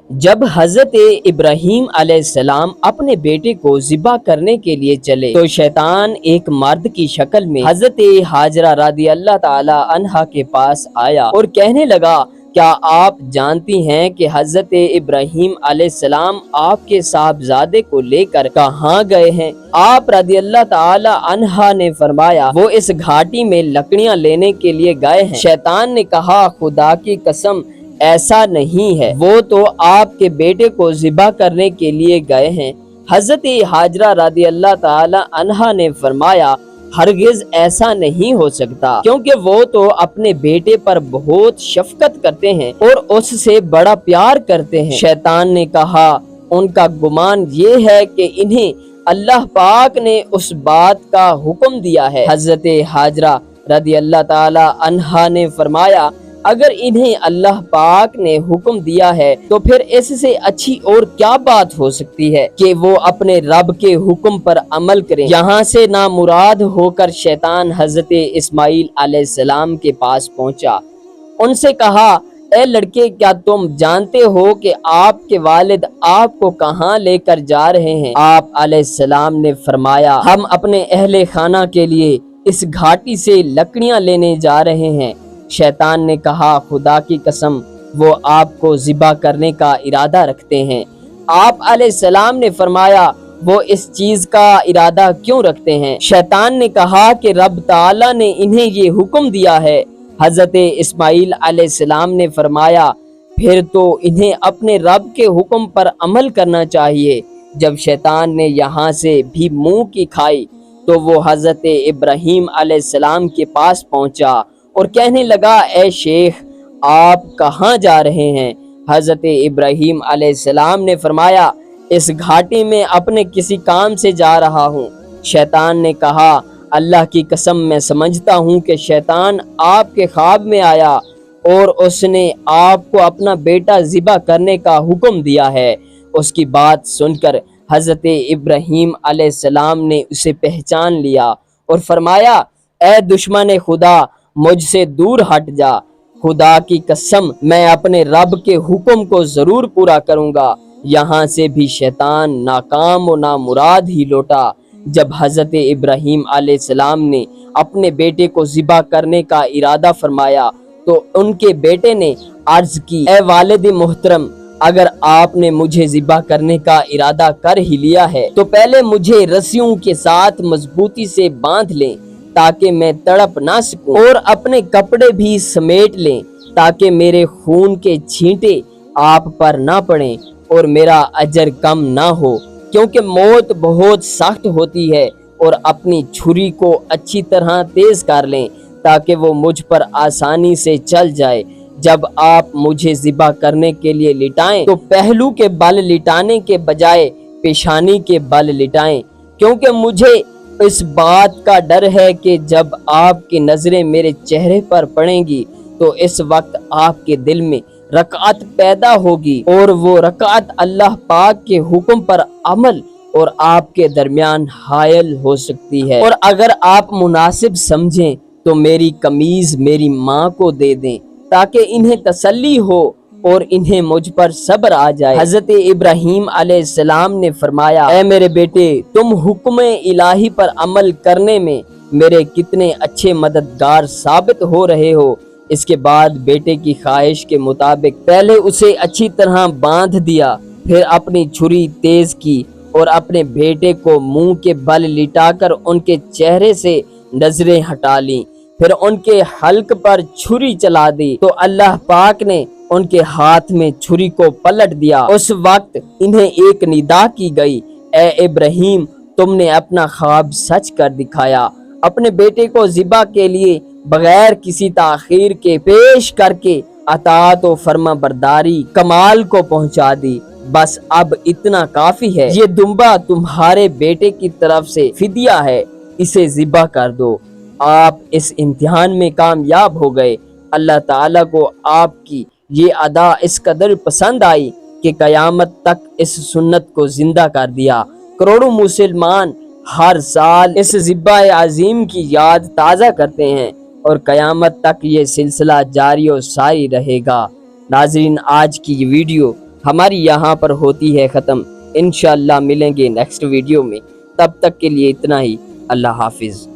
جب حضرت ابراہیم علیہ السلام اپنے بیٹے کو ذبح کرنے کے لیے چلے تو شیطان ایک مرد کی شکل میں حضرت ہاجرہ رضی اللہ تعالی عنہا کے پاس آیا اور کہنے لگا، کیا آپ جانتی ہیں کہ حضرت ابراہیم علیہ السلام آپ کے صاحبزادے کو لے کر کہاں گئے ہیں؟ آپ رضی اللہ تعالی عنہا نے فرمایا، وہ اس گھاٹی میں لکڑیاں لینے کے لیے گئے ہیں۔ شیطان نے کہا، خدا کی قسم ایسا نہیں ہے، وہ تو آپ کے بیٹے کو ذبح کرنے کے لیے گئے ہیں۔ حضرت ہاجرہ رضی اللہ تعالی عنہا نے فرمایا، ہرگز ایسا نہیں ہو سکتا، کیونکہ وہ تو اپنے بیٹے پر بہت شفقت کرتے ہیں اور اس سے بڑا پیار کرتے ہیں۔ شیطان نے کہا، ان کا گمان یہ ہے کہ انہیں اللہ پاک نے اس بات کا حکم دیا ہے۔ حضرت ہاجرہ رضی اللہ تعالی عنہا نے فرمایا، اگر انہیں اللہ پاک نے حکم دیا ہے تو پھر اس سے اچھی اور کیا بات ہو سکتی ہے کہ وہ اپنے رب کے حکم پر عمل کریں۔ یہاں سے نامراد ہو کر شیطان حضرت اسماعیل علیہ السلام کے پاس پہنچا۔ ان سے کہا، اے لڑکے، کیا تم جانتے ہو کہ آپ کے والد آپ کو کہاں لے کر جا رہے ہیں؟ آپ علیہ السلام نے فرمایا، ہم اپنے اہل خانہ کے لیے اس گھاٹی سے لکڑیاں لینے جا رہے ہیں۔ شیطان نے کہا، خدا کی قسم وہ آپ کو ذبح کرنے کا ارادہ رکھتے ہیں۔ آپ علیہ السلام نے فرمایا، وہ اس چیز کا ارادہ کیوں رکھتے ہیں؟ شیطان نے کہا کہ رب تعالیٰ نے انہیں یہ حکم دیا ہے۔ حضرت اسماعیل علیہ السلام نے فرمایا، پھر تو انہیں اپنے رب کے حکم پر عمل کرنا چاہیے۔ جب شیطان نے یہاں سے بھی منہ کی کھائی تو وہ حضرت ابراہیم علیہ السلام کے پاس پہنچا اور کہنے لگا، اے شیخ، آپ کہاں جا رہے ہیں؟ حضرت ابراہیم علیہ السلام نے فرمایا، اس گھاٹی میں اپنے کسی کام سے جا رہا ہوں۔ شیطان نے کہا، اللہ کی قسم میں سمجھتا ہوں کہ شیطان آپ کے خواب میں آیا اور اس نے آپ کو اپنا بیٹا ذبح کرنے کا حکم دیا ہے۔ اس کی بات سن کر حضرت ابراہیم علیہ السلام نے اسے پہچان لیا اور فرمایا، اے دشمن خدا، مجھ سے دور ہٹ جا، خدا کی قسم میں اپنے رب کے حکم کو ضرور پورا کروں گا۔ یہاں سے بھی شیطان ناکام و نامراد ہی لوٹا۔ جب حضرت ابراہیم علیہ السلام نے اپنے بیٹے کو ذبح کرنے کا ارادہ فرمایا تو ان کے بیٹے نے عرض کی، اے والد محترم، اگر آپ نے مجھے ذبح کرنے کا ارادہ کر ہی لیا ہے تو پہلے مجھے رسیوں کے ساتھ مضبوطی سے باندھ لیں تاکہ میں تڑپ نہ سکوں، اور اپنے کپڑے بھی سمیٹ لیں تاکہ میرے خون کے چھینٹے آپ پر نہ پڑیں اور میرا اجر کم نہ ہو، کیونکہ موت بہت سخت ہوتی ہے، اور اپنی چھری کو اچھی طرح تیز کر لیں تاکہ وہ مجھ پر آسانی سے چل جائے۔ جب آپ مجھے ذبح کرنے کے لیے لٹائیں تو پہلو کے بل لٹانے کے بجائے پیشانی کے بل لٹائیں، کیونکہ مجھے اس بات کا ڈر ہے کہ جب آپ کی نظریں میرے چہرے پر پڑیں گی تو اس وقت آپ کے دل میں رکعت پیدا ہوگی، اور وہ رکعت اللہ پاک کے حکم پر عمل اور آپ کے درمیان حائل ہو سکتی ہے، اور اگر آپ مناسب سمجھیں تو میری قمیض میری ماں کو دے دیں تاکہ انہیں تسلی ہو اور انہیں مجھ پر صبر آ جائے۔ حضرت ابراہیم علیہ السلام نے فرمایا، اے میرے بیٹے، تم حکم الہی پر عمل کرنے میں میرے کتنے اچھے مددگار ثابت ہو رہے ہو۔ اس کے بعد بیٹے کی خواہش کے مطابق پہلے اسے اچھی طرح باندھ دیا، پھر اپنی چھری تیز کی اور اپنے بیٹے کو منہ کے بل لٹا کر ان کے چہرے سے نظریں ہٹا لیں، پھر ان کے حلق پر چھری چلا دی تو اللہ پاک نے ان کے ہاتھ میں چھری کو پلٹ دیا۔ اس وقت انہیں ایک ندا کی گئی، اے ابراہیم، تم نے اپنا خواب سچ کر دکھایا، اپنے بیٹے کو ذبح کے لیے بغیر کسی تاخیر کے پیش کر کے اطاعت و فرما برداری کمال کو پہنچا دی۔ بس اب اتنا کافی ہے، یہ دمبا تمہارے بیٹے کی طرف سے فدیہ ہے، اسے ذبح کر دو۔ آپ اس امتحان میں کامیاب ہو گئے۔ اللہ تعالیٰ کو آپ کی یہ ادا اس قدر پسند آئی کہ قیامت تک اس سنت کو زندہ کر دیا۔ کروڑوں مسلمان ہر سال اس ذبح عظیم کی یاد تازہ کرتے ہیں اور قیامت تک یہ سلسلہ جاری و ساری رہے گا۔ ناظرین، آج کی یہ ویڈیو ہماری یہاں پر ہوتی ہے ختم۔ انشاءاللہ ملیں گے نیکسٹ ویڈیو میں، تب تک کے لیے اتنا ہی، اللہ حافظ۔